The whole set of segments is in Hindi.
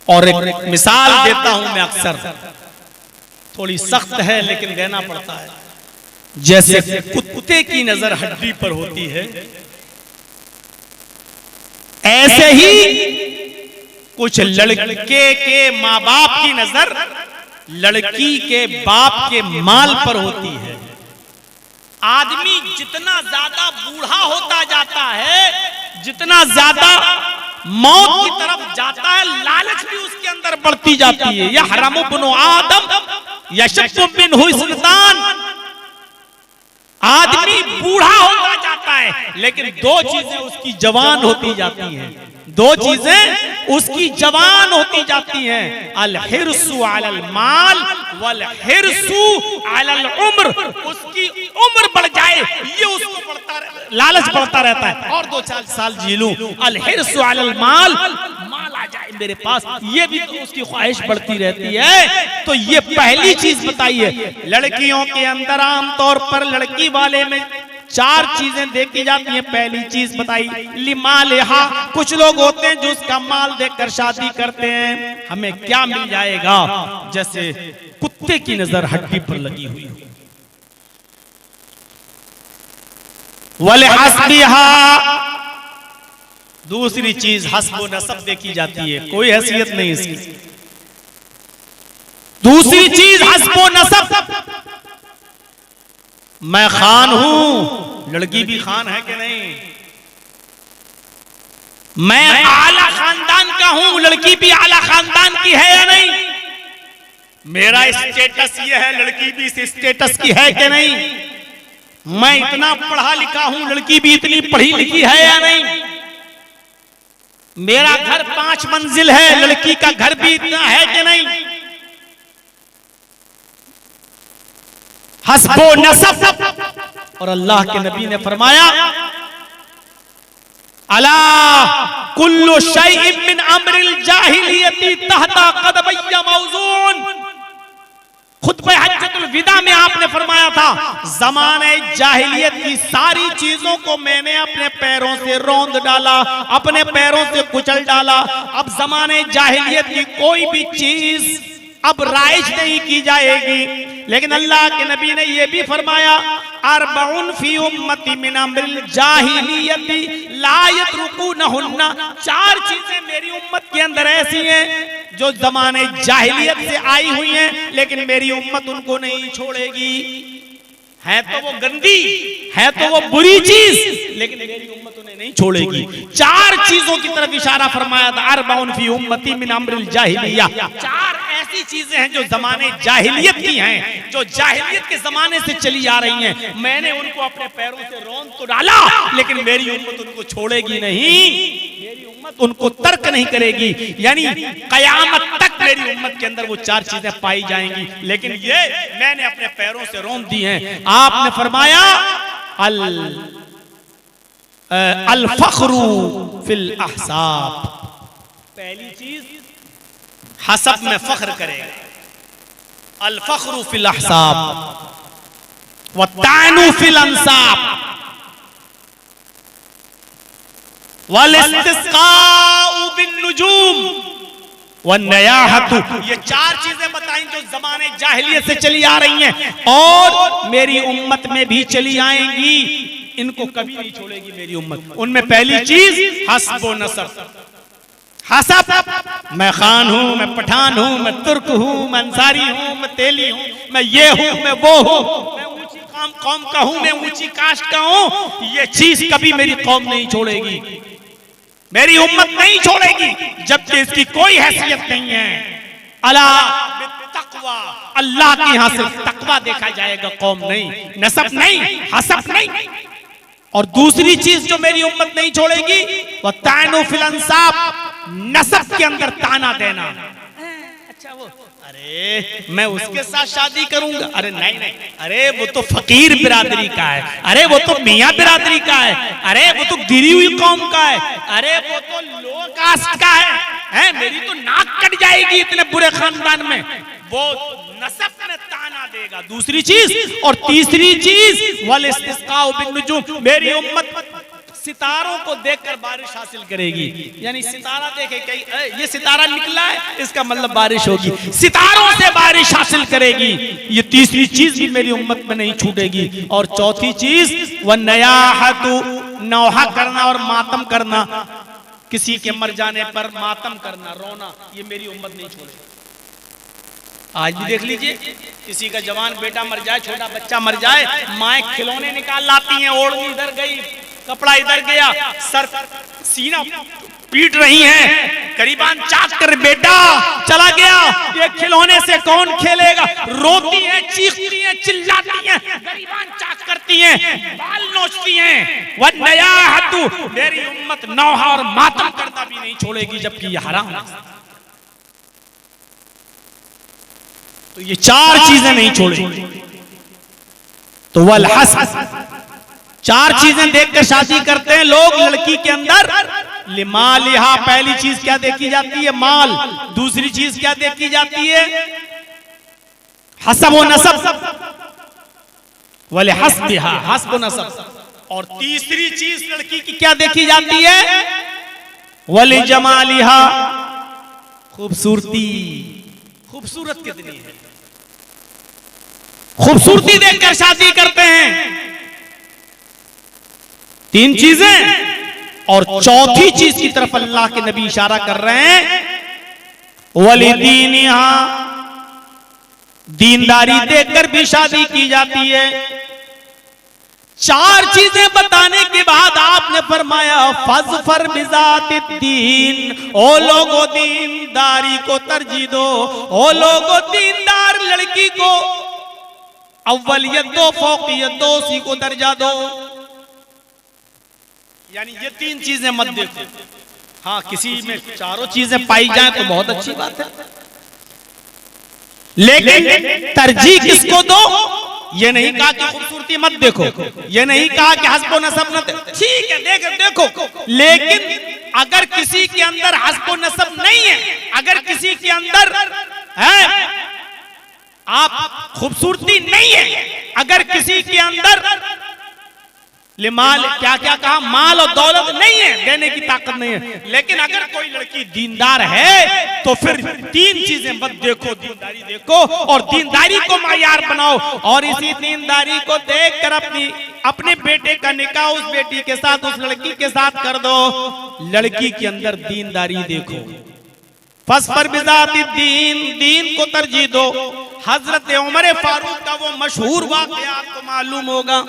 और एक मिसाल देता हूं मैं अक्सर, थोड़ी सख्त है लेकिन देना पड़ता है। जैसे कुत्ते की नजर हड्डी पर होती है, ऐसे ही कुछ लड़के के माँ बाप की नजर लड़की के बाप के माल पर होती है। आदमी जितना ज्यादा बूढ़ा होता जाता है, जितना ज्यादा मौत की तरफ जाता है, लालच भी उसके अंदर बढ़ती जाती है। या हराम बिनो आदम यशक्कु बिनहु सुल्तान। आदमी बूढ़ा होता जाता है लेकिन दो चीजें उसकी जवान होती जाती हैं, दो चीजें उसकी जवान होती जाती हैं, अल हिर्सु अलल माल वल हिर्सु अलल उम्र। उसकी उम्र बढ़ जाए ये उसको लालच बढ़ता रहता है, और 2-4 साल जी लूं, अल हिर्सु अलल माल, माल आ जाए मेरे पास, ये भी तो उसकी ख्वाहिश बढ़ती रहती है। तो ये पहली चीज बताइए। लड़कियों के अंदर आमतौर पर लड़की वाले में 4 चीजें देखी जाती हैं। पहली चीज बताई लिमालिहा, कुछ लोग होते हैं जो उसका माल देखकर शादी करते हैं, हमें क्या मिल जाएगा, जैसे कुत्ते की नजर हड्डी पर लगी हुई। वलहस्बिहा, दूसरी चीज हस्ब नसब देखी जाती है, कोई हैसियत नहीं इसकी। दूसरी चीज हस्ब नसब, मैं खान हूं, लड़की भी खान है कि नहीं, मैं आला खानदान का हूं, लड़की भी आला खानदान की है या नहीं, मेरा स्टेटस ये है, लड़की भी इस स्टेटस की है कि नहीं, मैं इतना पढ़ा लिखा हूं, लड़की भी इतनी पढ़ी लिखी है या नहीं, मेरा घर 5 मंजिल है, लड़की का घर भी इतना है कि नहीं। हस्बो नसब। और अल्लाह के नबी ने फरमाया अला कुल्लु शैइन मिन अम्रिल जाहिलियती तहता क़दमैया मौज़ून। खुतबे हज्जतुल विदा में आपने फरमाया था, ज़माने जाहिलियत की सारी चीजों को मैंने अपने पैरों से रौंद डाला, अपने पैरों से कुचल डाला। अब ज़माने जाहिलियत की कोई भी चीज अब राइज नहीं की जाएगी। लेकिन अल्लाह के नबी ने यह भी फरमाया, अरबउन फी उम्मती मिन अम्रिल जाहिलियती ला यतरुकुनहुन्ना। 4 चीजें मेरी उम्मत के अंदर ऐसी हैं जो जमाने जाहिलियत से आई हुई हैं, लेकिन मेरी उम्मत उनको नहीं छोड़ेगी। है तो वो गंदी, है तो वो बुरी चीज, लेकिन मेरी उम्मत उन्हें नहीं छोड़ेगी। 4 चीजों की तरफ इशारा फरमाया था, अरबउन फी उम्मती मिन अम्रिल जाहिलिया। 4 ऐसी चीजें हैं जो जमाने जाहिलियत की हैं, जो जाहिलियत के जमाने से चली आ रही हैं। मैंने उनको अपने पैरों से रौंद तो डाला, लेकिन मेरी उम्मत उनको छोड़ेगी नहीं, मेरी उम्मत उनको तर्क नहीं करेगी। यानी कयामत तक मेरी उम्मत के अंदर वो 4 चीजें पाई जाएंगी, लेकिन ये मैंने अपने पैरों से रौंद दी हैं। आपने फरमाया अल फख्रु फिल अहसाब। पहली चीज हसब में फख्र करेगा, अल फख्रु फिल अहसाब व तानु फिल अंसाब वल इस्तिस्काउ बिन नुजूम व नयाहतु। ये 4 चीजें बताई जो जमाने जाहिलियत से चली आ रही हैं और मेरी उम्मत में भी चली आएंगी, इनको कभी नहीं छोड़ेगी मेरी उम्मत। उनमें पहली चीज हस्ब व नसब। हसब, मैं खान हूं, मैं पठान हूं, मैं तुर्क हूं, मैं अंसारी हूं, मैं तेली हूं, मैं ये हूं, मैं वो हूं, मैं ऊंची कौम का हूं, मैं ऊंची कास्ट का हूं, ये चीज कभी मेरी कौम नहीं छोड़ेगी, मेरी उम्मत नहीं छोड़ेगी, जबकि इसकी कोई हैसियत नहीं है। अला बित्तक़वा, अल्लाह के यहां सिर्फ तकवा देखा जाएगा, कौम नहीं, नसब नहीं, हसब नहीं। और दूसरी चीज जो मेरी उम्मत नहीं छोड़ेगी वो तानु फिल अंसाब, नसब के अंदर ताना देना। अच्छा वो, अरे मैं उसके साथ शादी करूंगा, अरे नहीं नहीं, अरे वो तो फकीर बिरादरी का है, अरे वो तो मियां बिरादरी का है, अरे वो तो गिरी हुई कौम का है, अरे वो तो लो कास्ट का है, मेरी तो नाक कट जाएगी इतने बुरे खानदान में। वो नसब में ताना देगा, दूसरी चीज। और तीसरी चीज वल इस्तिस्काउ बिन नुजूम, मेरी उम्मत सितारों को देखकर बारिश हासिल करेगी। यानी सितारा देखे कहीं ये सितारा निकला है, इसका मतलब बारिश होगी, सितारों से बारिश हासिल करेगी। ये तीसरी चीज भी मेरी उम्मत में नहीं छूटेगी। और चौथी चीज व नयाहतु, नौहा करना और मातम करना, किसी के मर जाने पर मातम करना, रोना, ये मेरी उम्मत नहीं छोड़ेगी। आज भी देख लीजिए, किसी का जवान बेटा मर जाए, छोटा बच्चा मर जाए, माए खिलौने निकाल लाती हैं, ओढ़नी इधर गई, कपड़ा इधर गया, सर सीना पीट रही हैं, करीबान चाक कर बेटा चला गया, ये खिलौने से कौन खेलेगा, रोती हैं, चीखती हैं, चिल्लाती हैं, करीबान चाक करती हैं, बाल नोचती हैं। वह नया हतु, मेरी उम्मत नौहा और मातम करना भी नहीं छोड़ेगी, जबकि ये हराम है। तो ये चार चीजें नहीं छोड़ेगी। तो वल हसन, चार चीजें देखकर शादी करते हैं लोग। लड़की के अंदर लिमालिहा, पहली चीज क्या देखी जाती है, माल। दूसरी चीज क्या देखी जाती है, हसब व नसब, वले हसबिहा, हसब व नसब। और तीसरी चीज लड़की की क्या देखी जाती है, वले जमालिहा, खूबसूरती, खूबसूरत कितनी है, खूबसूरती देखकर शादी करते हैं। तीन चीजें। और चौथी चीज की तरफ अल्लाह के नबी इशारा कर रहे हैं, वलिदीनिहा, दीनदारी देखकर भी शादी की जाती है। चार चीजें बताने के बाद आपने फरमाया फज़फर बिज़ातिद्दीन, ओ लोगो दीनदारी को तरजीह दो, ओ लोगो दीनदार लड़की को अव्वलियत दो, फौकियत दो, उसी को दर्जा दो। यानी ये तीन चीजें मत देखो। हाँ, किसी में चारों चीजें पाई जाए तो बहुत अच्छी बात है, लेकिन तरजीह किसको दो? ये नहीं कहा कि खूबसूरती मत देखो, ये नहीं कहा कि हस्बो नसब न, ठीक है देखो, लेकिन अगर किसी के अंदर हस्बो नसब नहीं है, अगर किसी के अंदर है आप खूबसूरती नहीं है, अगर किसी के अंदर लिमाल, क्या क्या कहा, माल और दौलत नहीं है, देने की ताकत नहीं है, लेकिन अगर कोई लड़की दीनदार है तो फिर तीन चीजें मत देखो, दीनदारी देखो और दीनदारी को मायार बनाओ। और इसी दीनदारी को देखकर अपने बेटे का निकाह उस बेटी के साथ, उस लड़की के साथ कर दो। लड़की के अंदर दीनदारी देखो, फज़फर बिज़ातिद्दीन, दीन को तरजीह दो। हजरत उमर फारूक का वो मशहूर वाक़या आपको मालूम होगा।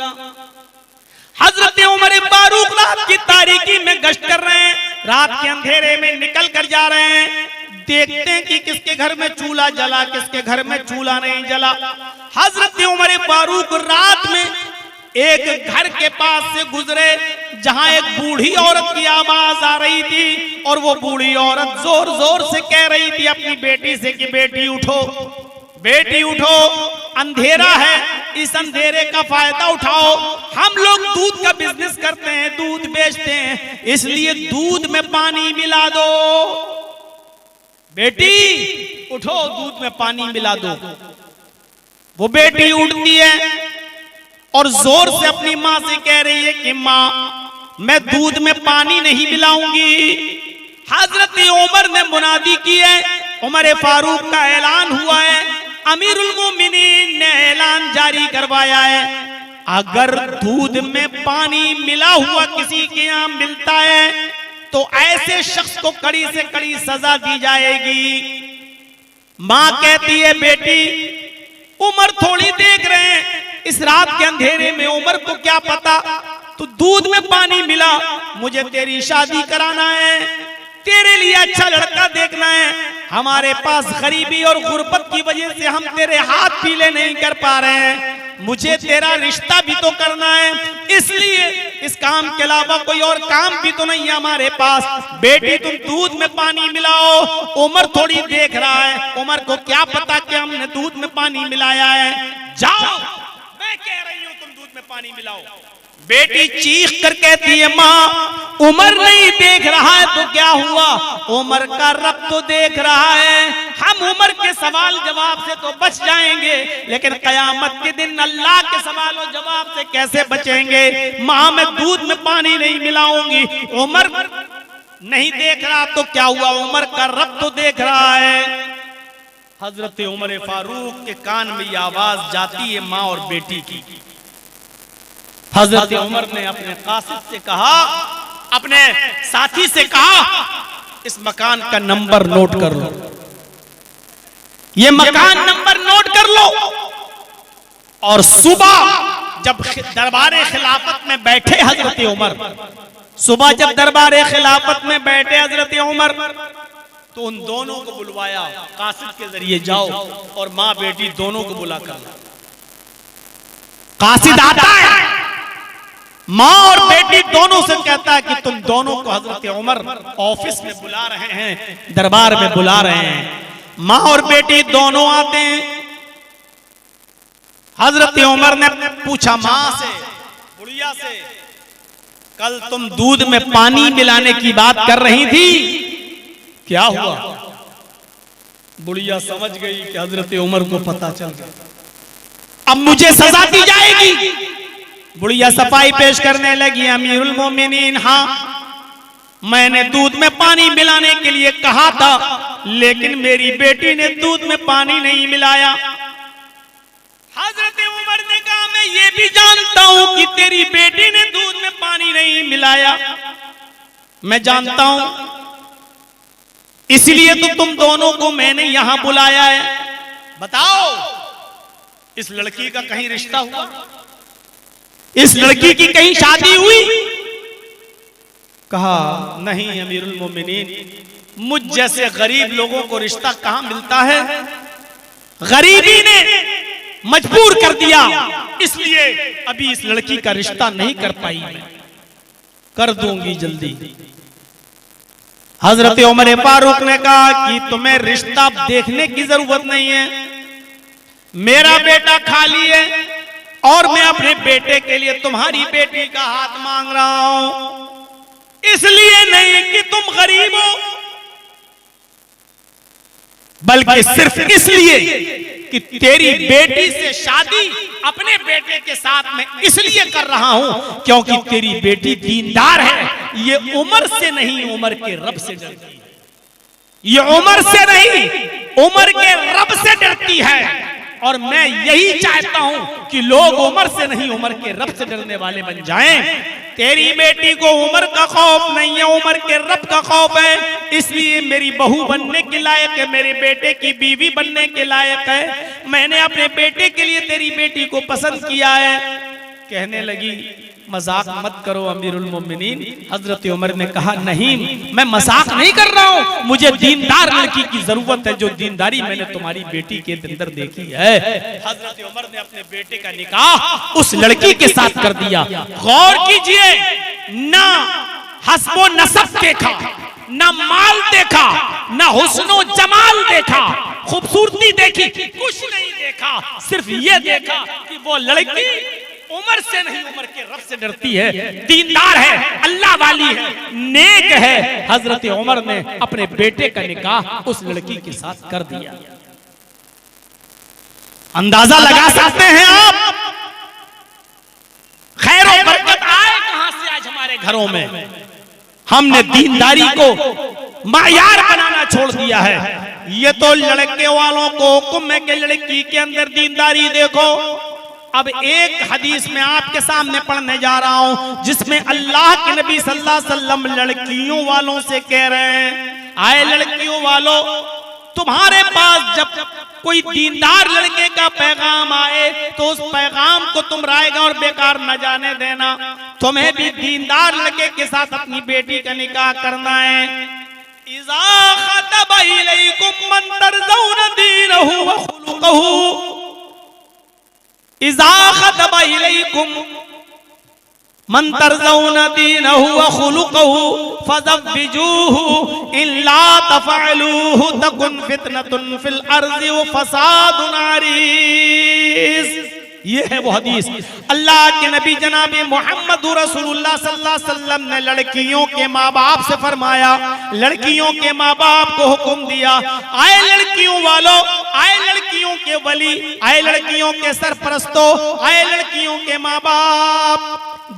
हजरत उमर फारूक रात की तारीकी में गश्त कर रहे हैं, रात के अंधेरे में निकल कर जा रहे हैं, देखते हैं कि किसके घर में चूल्हा जला, किसके घर में चूल्हा नहीं जला। हजरत उमर फारूक रात में एक घर के पास से गुजरे जहां एक बूढ़ी औरत की आवाज आ रही थी, और वो बूढ़ी औरत जोर जोर से कह रही थी अपनी बेटी से कि बेटी उठो, बेटी उठो, अंधेरा है, इस अंधेरे का फायदा उठाओ। हम लोग दूध का बिजनेस करते हैं, दूध बेचते हैं, इसलिए दूध में पानी मिला दो, बेटी उठो, दूध में पानी मिला दो। वो बेटी उठती है और जोर से अपनी माँ से कह रही है कि माँ मैं दूध में पानी नहीं मिलाऊंगी। हजरत उमर ने मुनादी की है, उमर फारूक का ऐलान हुआ है, अमीरुल मोमिनीन ने ऐलान जारी करवाया है, अगर दूध में पानी मिला हुआ किसी के यहाँ मिलता है तो ऐसे शख्स को कड़ी से कड़ी सजा दी जाएगी। माँ कहती है बेटी उमर थोड़ी देख रहे हैं, इस रात के अंधेरे में उमर को क्या पता, तो दूध में पानी मिला, मुझे तेरी शादी कराना है, तेरे लिए अच्छा लड़का देखना है, हमारे पास गरीबी और गुर्बत की वजह से हम तेरे हाथ पीले नहीं कर पा रहे हैं, मुझे तेरा रिश्ता भी तो करना है, इसलिए इस काम के अलावा कोई और काम भी तो नहीं है हमारे पास, बेटी तुम दूध में पानी मिलाओ। उमर थोड़ी देख रहा है, उमर को क्या पता कि हमने दूध में पानी मिलाया है, जाओ मैं कह रही हूं तुम दूध में पानी मिलाओ। बेटी चीख कर कहती है माँ उमर नहीं देख रहा है तो क्या हुआ, उमर का रब तो देख रहा है। हम उमर के सवाल जवाब से तो बच जाएंगे, लेकिन कयामत के दिन अल्लाह के सवाल और जवाब से कैसे बचेंगे। माँ मैं दूध में पानी नहीं मिलाऊंगी, उमर नहीं देख रहा तो क्या हुआ, उमर का रब तो देख रहा है। हजरत उमर फारूक के कान में ये आवाज जाती है माँ और बेटी की। हजरत उमर ने अपने कासिद से कहा, अपने साथी से कहा इस मकान का नंबर नोट कर लो, ये मकान नंबर नोट कर लो। और सुबह जब दरबारे खिलाफत में बैठे हजरत उमर, सुबह जब दरबारे खिलाफत में बैठे हजरत उमर तो उन दोनों को बुलवाया, कासिद के जरिए जाओ और माँ बेटी दोनों को बुला कर ला। कासिद आता है, माँ और बेटी दोनों से कहता है कि तुम दोनों को हजरत उमर ऑफिस में बुला रहे हैं, दरबार में बुला रहे हैं। माँ और बेटी दोनों आते हैं। हजरत उमर ने पूछा माँ से, बुढ़िया से, कल तुम दूध में पानी मिलाने की बात कर रही थी, क्या हुआ? बुढ़िया समझ गई कि हजरत उमर को पता चल गया, अब मुझे सजा दी जाएगी। बुढ़िया सफाई पेश करने लगी, अमीरुल मोमिनीन हाँ मैंने दूध में पानी मिलाने के लिए कहा था, लेकिन मेरी बेटी ने दूध में पानी नहीं मिलाया। हजरत उमर ने कहा मैं ये भी जानता हूं कि तेरी बेटी ने दूध में पानी नहीं मिलाया, मैं जानता हूं, इसलिए तो तुम दोनों को मैंने यहां बुलाया है। बताओ इस लड़की का कहीं रिश्ता हुआ, इस लड़की की कहीं शादी हुई? कहा नहीं अमीरुल मोमिनीन, मुझ जैसे गरीब लोगों को रिश्ता कहां मिलता है, गरीबी ने मजबूर कर दिया, इसलिए अभी इस लड़की का रिश्ता नहीं कर पाई, मैं कर दूंगी जल्दी। हजरत उमर फारूक ने कहा कि तुम्हें रिश्ता देखने की जरूरत नहीं है, मेरा बेटा खाली है और मैं अपने बेटे के लिए तुम्हारी बेटी का हाथ मांग रहा हूं, इसलिए नहीं कि तुम गरीब हो, बल्कि सिर्फ इसलिए कि तेरी बेटी से शादी अपने बेटे के साथ में इसलिए कर रहा हूं क्योंकि तेरी बेटी दीनदार है। ये उमर से नहीं, उमर के रब से डरती है, ये उमर से नहीं उमर के रब से डरती है। और मैं यही चाहता हूं कि लोग उमर से नहीं उमर के रब से डरने वाले बन जाएं। तेरी बेटी को उमर का खौफ नहीं है, उमर के रब का खौफ है, इसलिए मेरी बहू बनने के लायक है, मेरे बेटे की बीवी बनने के लायक है, मैंने अपने बेटे के लिए तेरी बेटी को पसंद किया है। कहने लगी मजाक मत करो अमीरुल मोमिनीन। हजरत उमर ने कहा नहीं मैं मजाक नहीं कर रहा हूं, मुझे दीनदार लड़की की जरूरत है, जो दीनदारी मैंने तुम्हारी बेटी के अंदर देखी है। हजरत उमर ने अपने बेटे का निकाह उस लड़की के साथ कर दिया। गौर कीजिए, ना हस्बो नसब देखा, ना माल देखा, ना हुस्नो जमाल देखा, खूबसूरती देखी, कुछ नहीं देखा, सिर्फ ये देखा कि वो लड़की उमर से नहीं उमर के रब से डरती है, दीनदार है, अल्लाह वाली है, नेक है। हजरत उमर ने अपने बेटे का निकाह उस लड़की के साथ कर दिया। अंदाजा लगा सकते हैं आप खैर और बरकत आए कहां से आज हमारे घरों में। हमने दीनदारी को मायार बनाना छोड़ दिया है। ये तो लड़के वालों को हुक्म है कि लड़की के अंदर दीनदारी देखो। अब एक हदीस में आपके सामने पढ़ने जा रहा हूं जिसमें अल्लाह के नबी सल्लल्लाहु अलैहि वसल्लम लड़कियों वालों से कह रहे हैं, आए लड़कियों वालों, तुम्हारे पास जब कोई दीनदार लड़के का पैगाम आए तो उस पैगाम को तुम रायगा और बेकार न जाने देना। तुम्हें भी दीनदार लड़के के साथ अपनी बेटी का निकाह करना है। इज़ा ख़तबा इलैकुम मन तर्ज़ौना दीनहु व खुलुक़हु, इज़ा ख़तबा इलैकुम मन तर्ज़ौना दीनहु व खुलुक़हु फ़ज़व्विजूहु इल्ला तफ़अलूहु तकुन फ़ितनतुन फ़िल अर्ज़ि व फ़सादुन अरीज़। ये है वो हदीस। अल्लाह के नबी जनाब मोहम्मद रसूलुल्लाह सल्लल्लाहु अलैहि वसल्लम ने लड़कियों के माँ बाप से फरमाया, लड़कियों के माँ बाप को हुक्म दिया, आए लड़कियों वालों, आए लड़कियों के वली, आए लड़कियों के सरपरस्तों, आए लड़कियों के माँ बाप,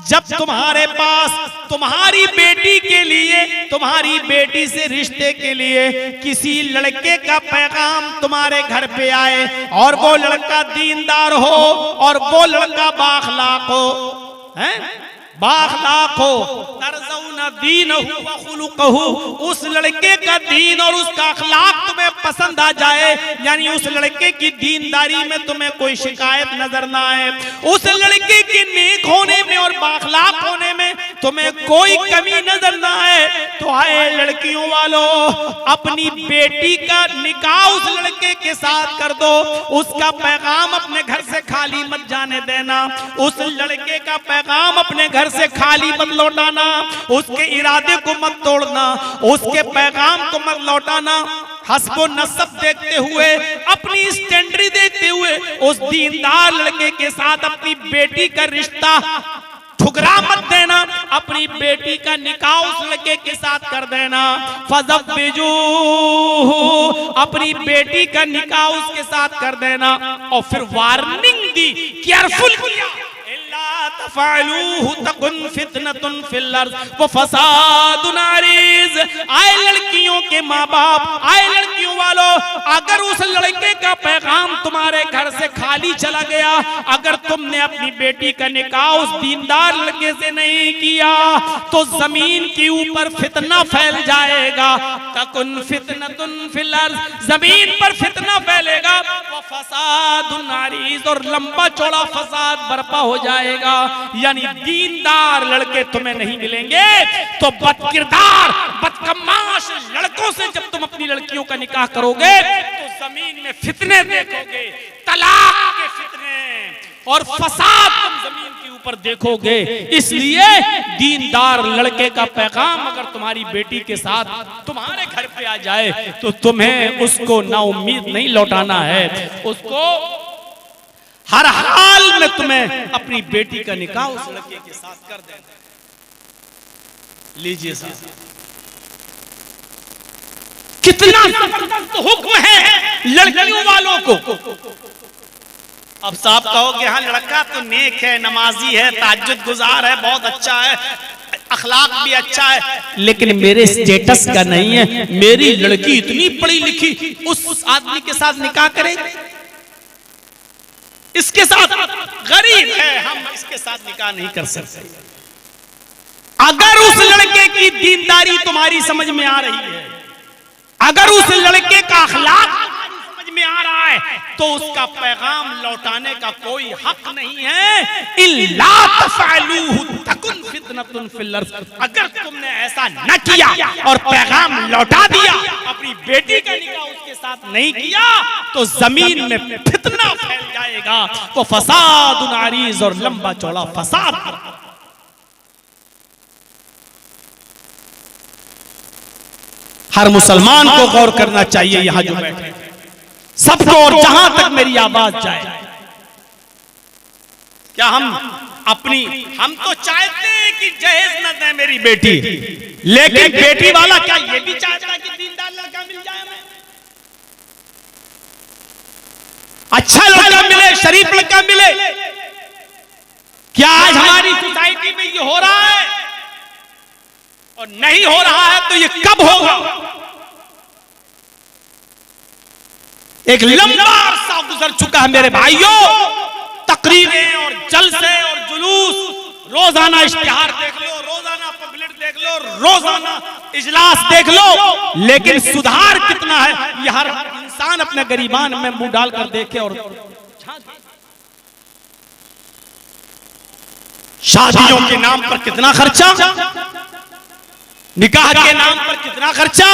जब तुम्हारे पास तुम्हारी बेटी के लिए, तुम्हारी बेटी से रिश्ते के लिए किसी लड़के का पैगाम तुम्हारे घर पे आए और वो लड़का दीनदार हो और वो लड़का बाखलाक हो, हैं बाखलाक हो, तरज़ौना दीनहु व खुलुकहु, उस लड़के का दीन और उसका अखलाक तुम्हें पसंद आ जाए, यानी उस लड़के की दीनदारी में तुम्हें कोई शिकायत नजर ना आए, उस लड़के के नेक होने में और बाखलाक होने में तुम्हें कोई कमी नजर ना आए, तो आए लड़कियों वालों, अपनी बेटी का निकाह उस लड़के के साथ कर दो, उसका पैगाम अपने घर से खाली मत जाने देना, उस लड़के का पैगाम अपने घर से खाली मत लौटाना, उसके इरादे को मत तोड़ना, उसके पैगाम को मत लौटाना, हस्बो नसब देखते हुए, अपनी स्टैंडर्ड देखते हुए उस दीनदार लड़के के साथ अपनी बेटी का रिश्ता ठुकरा मत देना, अपनी बेटी का निकाह उस लड़के के साथ कर देना। फज़व्विजूहु, अपनी बेटी का निकाह उसके साथ कर देना। और फिर वार्निंग दी, केयरफुल किया, तफ़अलूहु तकुन फितनतुन फिल अर्ज़ व फ़सादुन अरीज़। आए लड़कियों के माँ बाप, आए लड़कियों वालों, अगर उस लड़के का पैगाम तुम्हारे घर से खाली चला गया, अगर तुमने अपनी बेटी का निकाह उस दीनदार लड़के से नहीं किया, तो जमीन के ऊपर फितना फैल जाएगा। तकुन फितनतुन फिल अर्ज़, जमीन पर फितना फैलेगा, व फ़सादुन अरीज़, और लंबा चौड़ा फसाद बर्पा हो जाएगा। यानी दीनदार लड़के तुम्हें नहीं मिलेंगे, तो बदकिरदार बदकमाश लड़कों से जब तुम अपनी लड़कियों का निकाह करोगे तो जमीन में फितने देखोगे, तलाक के फितने और फसाद तुम जमीन के ऊपर देखोगे। इसलिए दीनदार लड़के का पैगाम अगर तुम्हारी बेटी के साथ तुम्हारे घर पे आ जाए तो तुम्हें उसको ना उम्मीद नहीं लौटाना है, उसको हर हाल में तुम्हें अपनी बेटी का निकाह उस लड़के के साथ कर देना। लीजिए साहब, कितना जबरदस्त हुक्म है लड़कियों वालों को। अब साहब कहोगे हाँ लड़का तो नेक है, नमाजी है, ताज्जुद गुजार है, बहुत अच्छा है, अखलाक भी अच्छा है, लेकिन मेरे स्टेटस का नहीं है, मेरी लड़की इतनी पढ़ी लिखी, उस आदमी के साथ निकाह करेंगे, इसके साथ गरीब है, हम इसके साथ निकाह नहीं कर सकते। अगर उस लड़के की दीनदारी तुम्हारी समझ में आ रही है, अगर उस लड़के का अखलाक समझ में आ रहा है, तो उसका पैगाम लौटाने का कोई हक नहीं है। इल्ला तफ़अलूहु तकुन फितनतुन फिल अर्ज़, अगर तुमने ऐसा न किया और पैगाम लौटा दिया, अपनी बेटी का निकाह उसके साथ नहीं किया, तो जमीन में फितना फैल जाएगा, वो फसादुन अरीज़, और लंबा चौड़ा फसाद। हर मुसलमान को गौर करना चाहिए, यहां जो बैठे सबको, और जहां तक मेरी आवाज जाए, क्या हम तो चाहते हैं कि जहेज न दे मेरी बेटी, लेकिन बेटी वाला क्या ये भी चाहता है कि दीनदार लड़का मिल जाए, हमें अच्छा लड़का मिले, शरीफ लड़का मिले। क्या आज हमारी सोसाइटी में ये हो रहा है? और नहीं हो रहा है तो ये कब होगा? एक लंबा अरसा गुजर चुका है मेरे भाइयों, तकरीरें और जलसे और जुलूस, रोजाना इश्तिहार देख लो, रोजाना पम्फलेट देख लो, रोजाना इजलास देख लो, लेकिन सुधार कितना है ये हर इंसान अपने गरीबान में मुंह डालकर देखे। और शादियों के नाम पर कितना खर्चा, निकाह के नाम पर कितना खर्चा,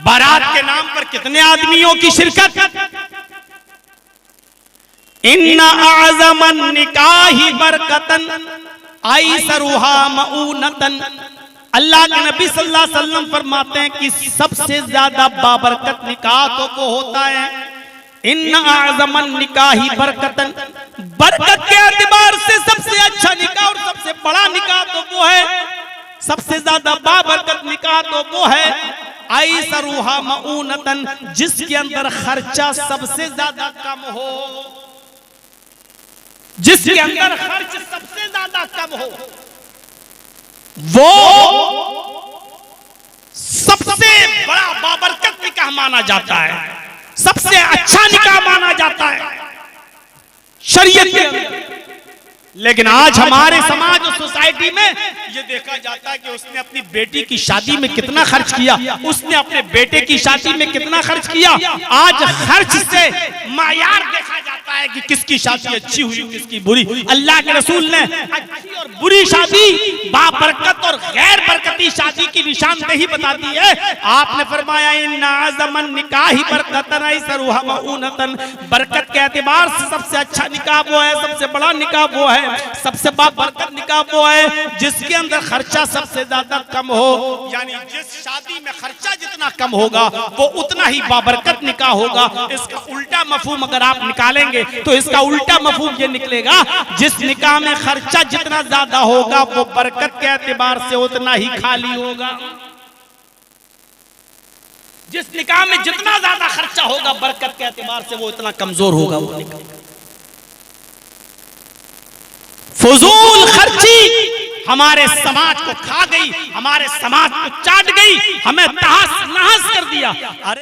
बारात के नाम पर कितने आदमियों की शिरकत। इन्ना आज़मन निकाही बरकतन आइसरुहा मऊनतन, अल्लाह के नबी सल्लल्लाहु अलैहि वसल्लम फरमाते हैं कि सबसे ज्यादा बाबरकत निकाह तो वो होता है, इन्ना आज़मन निकाही बरकतन, बरकत के एतबार से सबसे अच्छा निकाह और सबसे बड़ा निकाह तो वो है, सबसे ज्यादा बाबरकत निकाह तो वो है आइसरुहा मऊनतन, जिसके अंदर खर्चा सबसे ज्यादा कम हो, जिसके अंदर खर्च सबसे ज्यादा कम हो, वो सबसे बड़ा बाबरकत निकाह माना जाता है, सबसे अच्छा निकाह माना जाता है शरीयत के अंदर। लेकिन आज हमारे समाज और सोसाइटी में ये देखा जाता है कि उसने अपनी बेटी की शादी में कितना खर्च किया, उसने अपने बेटे की शादी में कितना खर्च किया। आज खर्च से मायार देखा जाता है कि किसकी शादी अच्छी हुई किसकी बुरी। अल्लाह के रसूल ने अच्छी और बुरी शादी, बाबरकत और गैर बरकती शादी की निशानदेही बताती है। आपने फरमाया इन्ना अज़मन निकाही बरकतन अयसरुहा मऊनतन, बरकत के एतबार से सबसे अच्छा निकाह वो है, सबसे बड़ा निकाह वो है, सबसे बाबरकत निकाह वो है जिसके अंदर खर्चा सबसे ज्यादा कम हो। यानी जिस शादी में खर्चा जितना कम होगा वो उतना ही बाबरकत निकाह होगा। इसका उल्टा मफहूम अगर आप निकालेंगे तो इसका उल्टा मफहूम ये निकलेगा, जिस निकाह में खर्चा जितना ज्यादा होगा वो बरकत के एतबार से उतना ही खाली होगा। जिस निकाह में जितना ज्यादा खर्चा होगा बरकत के एतबार से वो इतना कमजोर होगा वो निकाह। फजूल खर्ची हमारे समाज को खा गई, हमारे समाज को चाट गई, हमें तहस नहस कर दिया। अरे